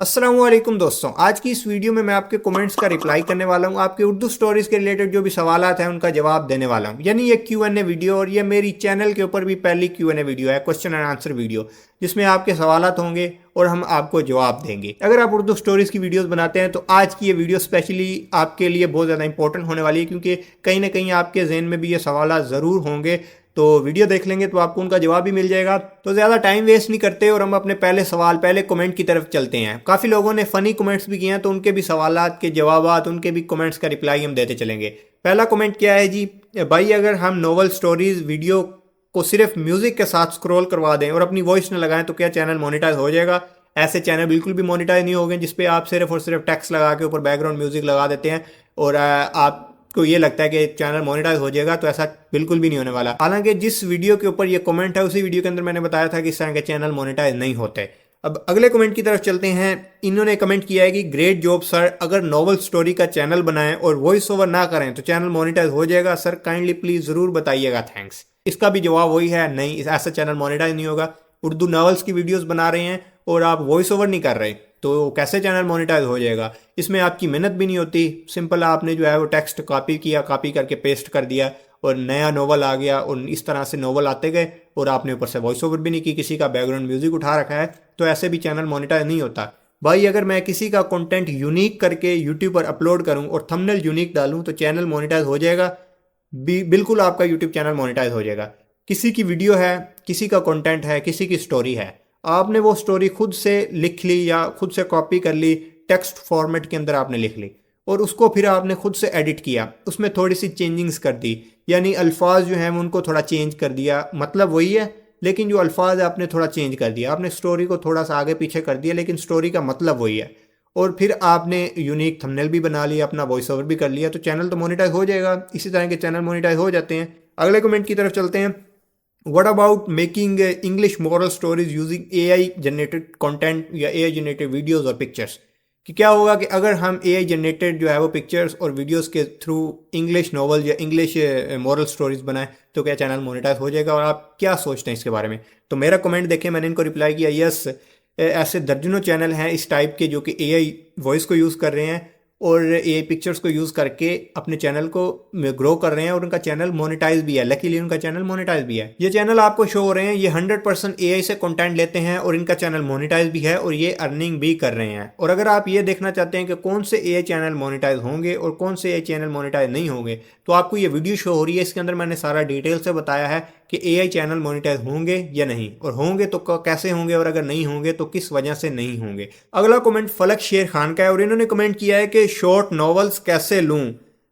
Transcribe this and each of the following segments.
अस्सलामुअलैकुम दोस्तों, आज की इस वीडियो में मैं आपके कमेंट्स का रिप्लाई करने वाला हूं। आपके उर्दू स्टोरीज के रिलेटेड जो भी सवालात हैं उनका जवाब देने वाला हूं। यानी ये Q&A वीडियो, और ये मेरी चैनल के ऊपर भी पहली Q&A वीडियो है, क्वेश्चन एंड आंसर वीडियो, जिसमें आपके सवालात होंगे और हम आपको जवाब देंगे। अगर आप उर्दू स्टोरीज की वीडियोस बनाते हैं तो आज की ये वीडियो स्पेशली आपके लिए बहुत ज़्यादा इंपॉर्टेंट होने वाली है, क्योंकि कहीं ना कहीं आपके जहन में भी ये सवालात ज़रूर होंगे। तो वीडियो देख लेंगे तो आपको उनका जवाब भी मिल जाएगा। तो ज़्यादा टाइम वेस्ट नहीं करते और हम अपने पहले कमेंट की तरफ चलते हैं। काफ़ी लोगों ने फ़नी कमेंट्स भी किए हैं, तो उनके भी सवालात के जवाबात, उनके भी कमेंट्स का रिप्लाई हम देते चलेंगे। पहला कमेंट क्या है जी? भाई, अगर हम नॉवल स्टोरीज वीडियो को सिर्फ म्यूज़िक के साथ स्क्रॉल करवा दें और अपनी वॉइस न लगाएं तो क्या चैनल मोनेटाइज हो जाएगा? ऐसे चैनल बिल्कुल भी मोनेटाइज नहीं होंगे जिसपे आप सिर्फ और सिर्फ टेक्स्ट लगा के ऊपर बैकग्राउंड म्यूज़िक लगा देते हैं और आपको ये लगता है कि चैनल मोनेटाइज हो जाएगा। तो ऐसा बिल्कुल भी नहीं होने वाला। हालांकि जिस वीडियो के ऊपर ये कमेंट है उसी वीडियो के अंदर मैंने बताया था कि इस तरह के चैनल मोनेटाइज नहीं होते। अब अगले कमेंट की तरफ चलते हैं। इन्होंने कमेंट किया है कि ग्रेट जॉब सर, अगर नॉवल स्टोरी का चैनल बनाएं और वॉइस ओवर ना करें तो चैनल मोनेटाइज हो जाएगा? सर काइंडली प्लीज ज़रूर बताइएगा, थैंक्स। इसका भी जवाब वही है, नहीं, ऐसा चैनल मोनेटाइज नहीं होगा। उर्दू नॉवेल्स की वीडियोस बना रहे हैं और आप वॉइस ओवर नहीं कर रहे तो कैसे चैनल मोनेटाइज हो जाएगा? इसमें आपकी मेहनत भी नहीं होती, सिंपल आपने जो है वो टेक्स्ट कॉपी किया, कॉपी करके पेस्ट कर दिया और नया नोवेल आ गया, और इस तरह से नोवेल आते गए और आपने ऊपर से वॉइस ओवर भी नहीं की, किसी का बैकग्राउंड म्यूजिक उठा रखा है, तो ऐसे भी चैनल मोनेटाइज नहीं होता। भाई, अगर मैं किसी का कंटेंट यूनिक करके यूट्यूब पर अपलोड करूं और थंबनेल यूनिक डालूं तो चैनल मोनेटाइज हो जाएगा? बिल्कुल आपका यूट्यूब चैनल मोनेटाइज हो जाएगा। किसी की वीडियो है, किसी का कंटेंट है, किसी की स्टोरी है, आपने वो स्टोरी खुद से लिख ली या खुद से कॉपी कर ली, टेक्स्ट फॉर्मेट के अंदर आपने लिख ली और उसको फिर आपने खुद से एडिट किया, उसमें थोड़ी सी चेंजिंग्स कर दी, यानी अल्फाज जो हैं उनको थोड़ा चेंज कर दिया, मतलब वही है लेकिन जो अल्फाज है आपने थोड़ा चेंज कर दिया, आपने स्टोरी को थोड़ा सा आगे पीछे कर दिया लेकिन स्टोरी का मतलब वही है, और फिर आपने यूनिक थंबनेल भी बना लिया, अपना वॉइस ओवर भी कर लिया, तो चैनल तो मोनेटाइज हो जाएगा। इसी तरह के चैनल मोनेटाइज हो जाते हैं। अगले कमेंट की तरफ चलते हैं। What about making English moral stories using AI generated content या एआई जनरेटेड वीडियोस और पिक्चर्स? कि क्या होगा कि अगर हम एआई जनरेटेड जो है वो पिक्चर्स और वीडियोस के थ्रू इंग्लिश नॉवल या इंग्लिश मॉरल स्टोरीज बनाएं तो क्या चैनल मोनेटाइज हो जाएगा? और आप क्या सोचते हैं इसके बारे में? तो मेरा कमेंट देखें, मैंने इनको रिप्लाई किया, यस, ऐसे दर्जनों चैनल हैं इस टाइप के जो कि एआई वॉइस को यूज़ कर रहे हैं और एआई पिक्चर्स को यूज़ करके अपने चैनल को ग्रो कर रहे हैं और उनका चैनल मोनेटाइज भी है। लकीली उनका चैनल मोनेटाइज भी है। ये चैनल आपको शो हो रहे हैं, ये 100% एआई से कंटेंट लेते हैं और इनका चैनल मोनेटाइज भी है और ये अर्निंग भी कर रहे हैं। और अगर आप ये देखना चाहते हैं कि कौन से एआई चैनल मोनेटाइज होंगे और कौन से एआई चैनल मोनेटाइज नहीं होंगे, तो आपको ये वीडियो शो हो रही है, इसके अंदर मैंने सारा डिटेल से बताया है कि एआई चैनल मोनेटाइज होंगे या नहीं, और होंगे तो कैसे होंगे, और अगर नहीं होंगे तो किस वजह से नहीं होंगे। अगला कमेंट फलक शेर खान का है और इन्होंने कमेंट किया है कि शॉर्ट नॉवेल्स कैसे लूं?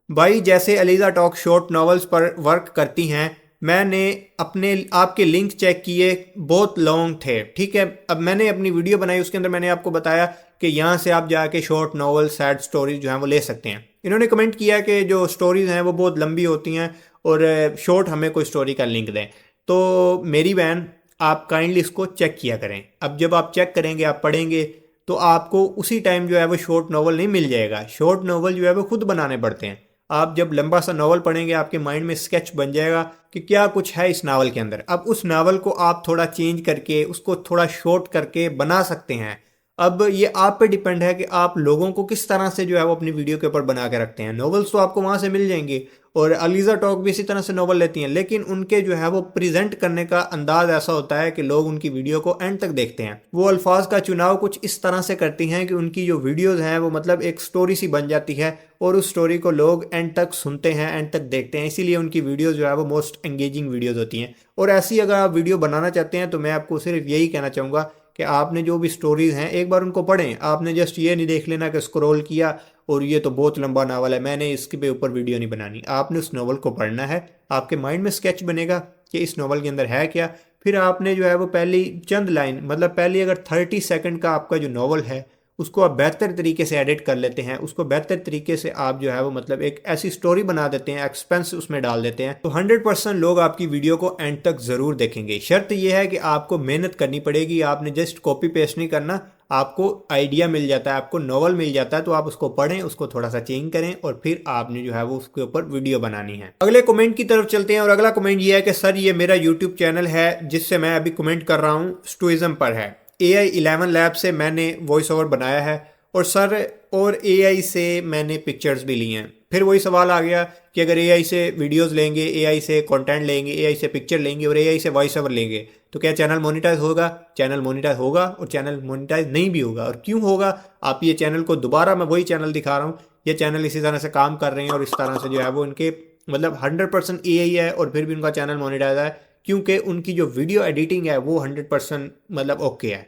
भाई, जैसे अलीजा टॉक शॉर्ट नॉवेल्स पर वर्क करती हैं, मैंने अपने आपके लिंक चेक किए, बहुत लॉन्ग थे, ठीक है। अब मैंने अपनी वीडियो बनाई, उसके अंदर मैंने आपको बताया कि यहाँ से आप जाके शॉर्ट नॉवल सैड स्टोरीज जो हैं वो ले सकते हैं। इन्होंने कमेंट किया कि जो स्टोरीज हैं वो बहुत लंबी होती हैं और शॉर्ट हमें कोई स्टोरी का लिंक दें। तो मेरी बहन, आप काइंडली इसको चेक किया करें। अब जब आप चेक करेंगे, आप पढ़ेंगे, तो आपको उसी टाइम जो है वो शॉर्ट नॉवल नहीं मिल जाएगा। शॉर्ट नॉवल जो है वो खुद बनाने पड़ते हैं। आप जब लंबा सा नावल पढ़ेंगे, आपके माइंड में स्केच बन जाएगा कि क्या कुछ है इस नावल के अंदर। अब उस नावल को आप थोड़ा चेंज करके, उसको थोड़ा शॉर्ट करके बना सकते हैं। अब ये आप पे डिपेंड है कि आप लोगों को किस तरह से जो है वो अपनी वीडियो के ऊपर बना के रखते हैं। नॉवेल्स तो आपको वहाँ से मिल जाएंगे और अलीजा टॉक भी इसी तरह से नॉवल लेती हैं, लेकिन उनके जो है वो प्रेजेंट करने का अंदाज ऐसा होता है कि लोग उनकी वीडियो को एंड तक देखते हैं। वो अल्फाज का चुनाव कुछ इस तरह से करती हैं कि उनकी जो वीडियोज़ हैं वो मतलब एक स्टोरी सी बन जाती है और उस स्टोरी को लोग एंड तक सुनते हैं, एंड तक देखते हैं। इसीलिए उनकी वीडियोज़ जो है वो मोस्ट एंगेजिंग वीडियोज़ होती हैं। और ऐसी अगर आप वीडियो बनाना चाहते हैं तो मैं आपको सिर्फ यही कहना चाहूँगा कि आपने जो भी स्टोरीज़ हैं एक बार उनको पढ़ें। आपने जस्ट ये नहीं देख लेना कि स्क्रॉल किया और ये तो बहुत लंबा नावल है, मैंने इसके ऊपर वीडियो नहीं बनानी। आपने उस नावल को पढ़ना है, आपके माइंड में स्केच बनेगा कि इस नावल के अंदर है क्या। फिर आपने जो है वो पहली चंद लाइन, मतलब पहली अगर 30 सेकंड का आपका जो नावल है उसको आप बेहतर तरीके से एडिट कर लेते हैं, उसको बेहतर तरीके से आप जो है वो मतलब एक ऐसी स्टोरी बना देते हैं, एक्सपेंस उसमें डाल देते हैं, तो 100% लोग आपकी वीडियो को एंड तक ज़रूर देखेंगे। शर्त यह है कि आपको मेहनत करनी पड़ेगी। आपने जस्ट कॉपी पेस्ट नहीं करना। आपको आइडिया मिल जाता है, आपको नॉवल मिल जाता है, तो आप उसको पढ़ें, उसको थोड़ा सा चेंज करें और फिर आपने जो है वो उसके ऊपर वीडियो बनानी है। अगले कमेंट की तरफ चलते हैं और अगला कमेंट ये है कि सर, ये मेरा यूट्यूब चैनल है जिससे मैं अभी कमेंट कर रहा हूँ, स्टोइज्म पर है। AI11 लैब से मैंने वॉइस ओवर बनाया है और सर और AI से मैंने पिक्चर्स भी ली हैं। फिर वही सवाल आ गया कि अगर AI से वीडियोस लेंगे, AI से कंटेंट लेंगे, AI से पिक्चर लेंगे और AI से वॉइस ओवर लेंगे तो क्या चैनल मोनेटाइज होगा? चैनल मोनेटाइज होगा और चैनल मोनेटाइज नहीं भी होगा। और क्यों होगा? आप ये चैनल को दोबारा, मैं वही चैनल दिखा रहा हूँ, ये चैनल इसी तरह से काम कर रहे हैं और इस तरह से जो है वो इनके मतलब 100% AI है और फिर भी उनका चैनल मोनेटाइज है क्योंकि उनकी जो वीडियो एडिटिंग है वो 100% मतलब ओके है।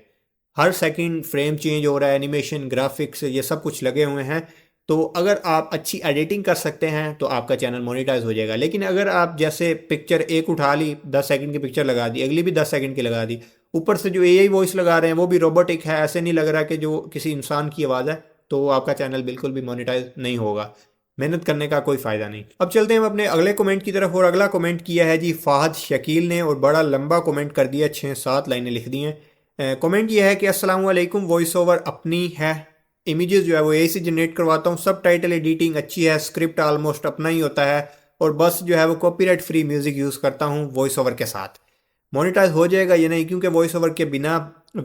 हर सेकंड फ्रेम चेंज हो रहा है, एनिमेशन, ग्राफिक्स, ये सब कुछ लगे हुए हैं। तो अगर आप अच्छी एडिटिंग कर सकते हैं तो आपका चैनल मोनेटाइज हो जाएगा। लेकिन अगर आप जैसे पिक्चर एक उठा ली, 10 सेकंड की पिक्चर लगा दी, अगली भी 10 सेकंड की लगा दी, ऊपर से जो AI वॉइस लगा रहे हैं वो भी रोबोटिक है, ऐसे नहीं लग रहा कि जो किसी इंसान की आवाज़ है, तो आपका चैनल बिल्कुल भी मोनेटाइज नहीं होगा। मेहनत करने का कोई फ़ायदा नहीं। अब चलते हैं हम अपने अगले कमेंट की तरफ। और अगला कमेंट किया है जी फ़ाहद शकील ने और बड़ा लंबा कमेंट कर दिया, 6-7 लाइनें लिख दी हैं। कमेंट यह है कि अस्सलाम वालेकुम, वॉइस ओवर अपनी है, इमेजेस जो है वो AI से जनरेट करवाता हूँ, सब टाइटल एडिटिंग अच्छी है, स्क्रिप्ट ऑलमोस्ट अपना ही होता है और बस जो है वो कॉपीराइट फ्री म्यूज़िक यूज़ करता हूँ वॉइस ओवर के साथ। मोनेटाइज हो जाएगा ये नहीं, क्योंकि वॉइस ओवर के बिना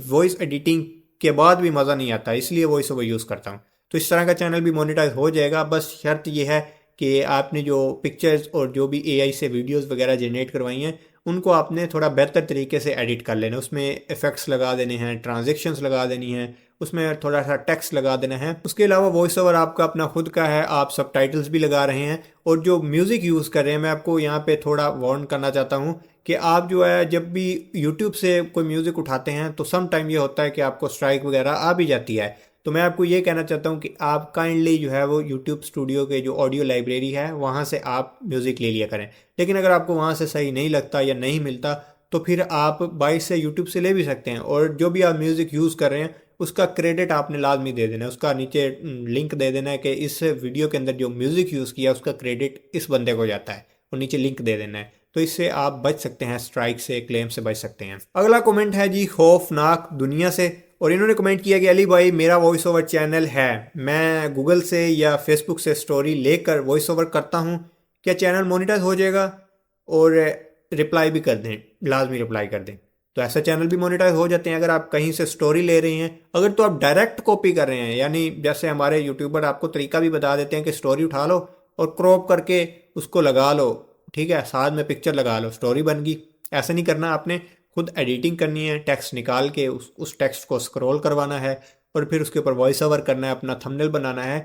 वॉइस एडिटिंग के बाद भी मज़ा नहीं आता, इसलिए वॉइस ओवर यूज़ करता हूँ। तो इस तरह का चैनल भी मोनेटाइज हो जाएगा। बस शर्त यह है कि आपने जो पिक्चर्स और जो भी AI से वीडियोस वगैरह जनरेट करवाई हैं उनको आपने थोड़ा बेहतर तरीके से एडिट कर लेना, उसमें इफ़ेक्ट्स लगा देने हैं, ट्रांजेक्शन्स लगा देनी हैं, उसमें थोड़ा सा टेक्स्ट लगा देना है। उसके अलावा वॉइस ओवर आपका अपना खुद का है, आप सब टाइटल्स भी लगा रहे हैं और जो म्यूज़िक यूज़ कर रहे हैं, मैं आपको यहाँ पे थोड़ा वार्न करना चाहता हूँ कि आप जो है जब भी यूट्यूब से कोई म्यूज़िक उठाते हैं तो सम टाइम ये होता है कि आपको स्ट्राइक वगैरह आ भी जाती है। तो मैं आपको ये कहना चाहता हूँ कि आप काइंडली जो है वो यूट्यूब स्टूडियो के जो ऑडियो लाइब्रेरी है वहाँ से आप म्यूज़िक ले लिया करें। लेकिन अगर आपको वहाँ से सही नहीं लगता या नहीं मिलता तो फिर आप बाइट से यूट्यूब से ले भी सकते हैं और जो भी आप म्यूज़िक यूज़ कर रहे हैं उसका क्रेडिट आपने लाजमी दे देना है, उसका नीचे लिंक दे देना है कि इस वीडियो के अंदर जो म्यूज़िक यूज़ किया उसका क्रेडिट इस बंदे को जाता है और नीचे लिंक दे देना है। तो इससे आप बच सकते हैं, स्ट्राइक से, क्लेम से बच सकते हैं। अगला कमेंट है जी खौफनाक दुनिया से और इन्होंने कमेंट किया कि अली भाई मेरा वॉइस ओवर चैनल है, मैं गूगल से या फेसबुक से स्टोरी लेकर वॉइस ओवर करता हूँ, क्या चैनल मोनेटाइज हो जाएगा? और रिप्लाई भी कर दें, लाजमी रिप्लाई कर दें। तो ऐसा चैनल भी मोनेटाइज हो जाते हैं अगर आप कहीं से स्टोरी ले रहे हैं। अगर तो आप डायरेक्ट कॉपी कर रहे हैं, यानी जैसे हमारे यूट्यूबर आपको तरीका भी बता देते हैं कि स्टोरी उठा लो और क्रॉप करके उसको लगा लो, ठीक है, साथ में पिक्चर लगा लो, स्टोरी बन गई। ऐसा नहीं करना, आपने खुद एडिटिंग करनी है, टेक्स्ट निकाल के उस टेक्स्ट को स्क्रॉल करवाना है और फिर उसके ऊपर वॉइस ओवर करना है, अपना थंबनेल बनाना है।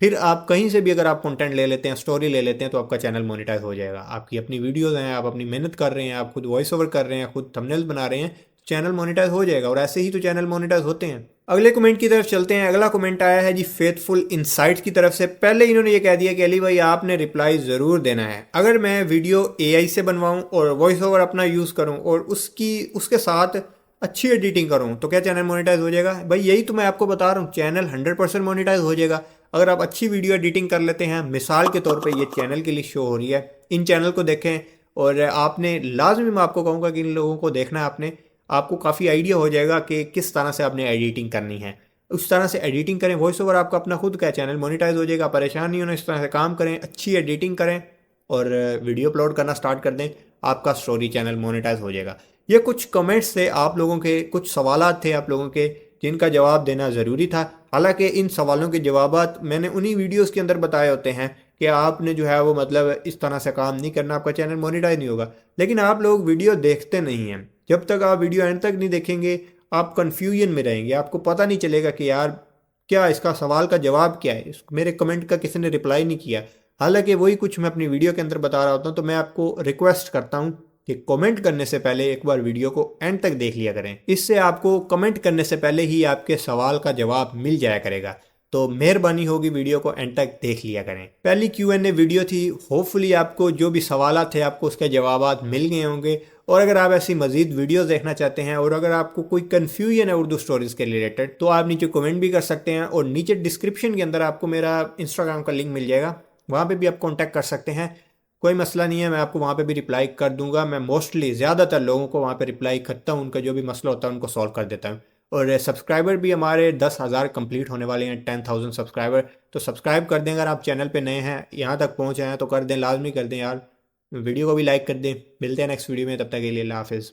फिर आप कहीं से भी अगर आप कंटेंट ले लेते हैं, स्टोरी ले लेते हैं, तो आपका चैनल मोनेटाइज हो जाएगा। आपकी अपनी वीडियोस हैं, आप अपनी मेहनत कर रहे हैं, आप खुद वॉइस ओवर कर रहे हैं, खुद थंबनेल्स बना रहे हैं, चैनल मोनेटाइज हो जाएगा। और ऐसे ही तो चैनल मोनेटाइज होते हैं। अगले कमेंट की तरफ चलते हैं। अगला कमेंट आया है जी फेथफुल इनसाइट्स की तरफ से। पहले इन्होंने ये कह दिया कि अली भाई आपने रिप्लाई ज़रूर देना है। अगर मैं वीडियो AI से बनवाऊं और वॉइस ओवर अपना यूज़ करूं और उसके साथ अच्छी एडिटिंग करूं तो क्या चैनल मोनेटाइज हो जाएगा? भाई यही तो मैं आपको बता रहा हूँ, चैनल 100% मोनेटाइज हो जाएगा अगर आप अच्छी वीडियो एडिटिंग कर लेते हैं। मिसाल के तौर पे ये चैनल के लिए शो हो रही है, इन चैनल को देखें और आपने लाजमी, मैं आपको कहूँगा कि इन लोगों को देखना है आपने, आपको काफ़ी आइडिया हो जाएगा कि किस तरह से आपने एडिटिंग करनी है। उस तरह से एडिटिंग करें, वॉइस ओवर आपका अपना खुद का चैनल मोनेटाइज हो जाएगा। परेशान नहीं होना, इस तरह से काम करें, अच्छी एडिटिंग करें और वीडियो अपलोड करना स्टार्ट कर दें, आपका स्टोरी चैनल मोनेटाइज हो जाएगा। ये कुछ कमेंट्स थे आप लोगों के, कुछ सवालात थे आप लोगों के जिनका जवाब देना ज़रूरी था। हालांकि इन सवालों के जवाबात मैंने उन्हीं वीडियोस के अंदर बताए होते हैं कि आपने जो है वो मतलब इस तरह से काम नहीं करना, आपका चैनल मोनेटाइज नहीं होगा। लेकिन आप लोग वीडियो देखते नहीं हैं। जब तक आप वीडियो एंड तक नहीं देखेंगे आप कन्फ्यूजन में रहेंगे, आपको पता नहीं चलेगा कि यार क्या इसका सवाल का जवाब क्या है, मेरे कमेंट का किसी ने रिप्लाई नहीं किया। हालांकि वही कुछ मैं अपनी वीडियो के अंदर बता रहा होता हूँ। तो मैं आपको रिक्वेस्ट करता हूँ कि कमेंट करने से पहले एक बार वीडियो को एंड तक देख लिया करें। इससे आपको कमेंट करने से पहले ही आपके सवाल का जवाब मिल जाया करेगा। तो मेहरबानी होगी वीडियो को एंड तक देख लिया करें। पहली Q&A वीडियो थी, होपफुली आपको जो भी सवाल थे आपको उसके जवाब मिल गए होंगे। और अगर आप ऐसी मजीद वीडियोस देखना चाहते हैं और अगर आपको कोई कन्फ्यूजन है उर्दू स्टोरीज़ के रिलेटेड तो आप नीचे कमेंट भी कर सकते हैं और नीचे डिस्क्रिप्शन के अंदर आपको मेरा इंस्टाग्राम का लिंक मिल जाएगा, वहाँ पे भी आप कांटेक्ट कर सकते हैं। कोई मसला नहीं है, मैं आपको वहाँ पे भी रिप्लाई कर दूंगा। मैं मोस्टली ज़्यादातर लोगों को वहाँ पे रिप्लाई करता हूँ, उनका जो भी मसला होता है उनको सॉल्व कर देता हूँ। और सब्सक्राइबर भी हमारे 10,000 कंप्लीट होने वाले हैं, 10,000 सब्सक्राइबर। तो सब्सक्राइब कर दें, अगर आप चैनल पे नए हैं, यहाँ तक पहुँचे हैं तो कर दें, लाजमी कर दें यार। वीडियो को भी लाइक कर दें। मिलते हैं नेक्स्ट वीडियो में, तब तक के लिए अल्लाह हाफिज़।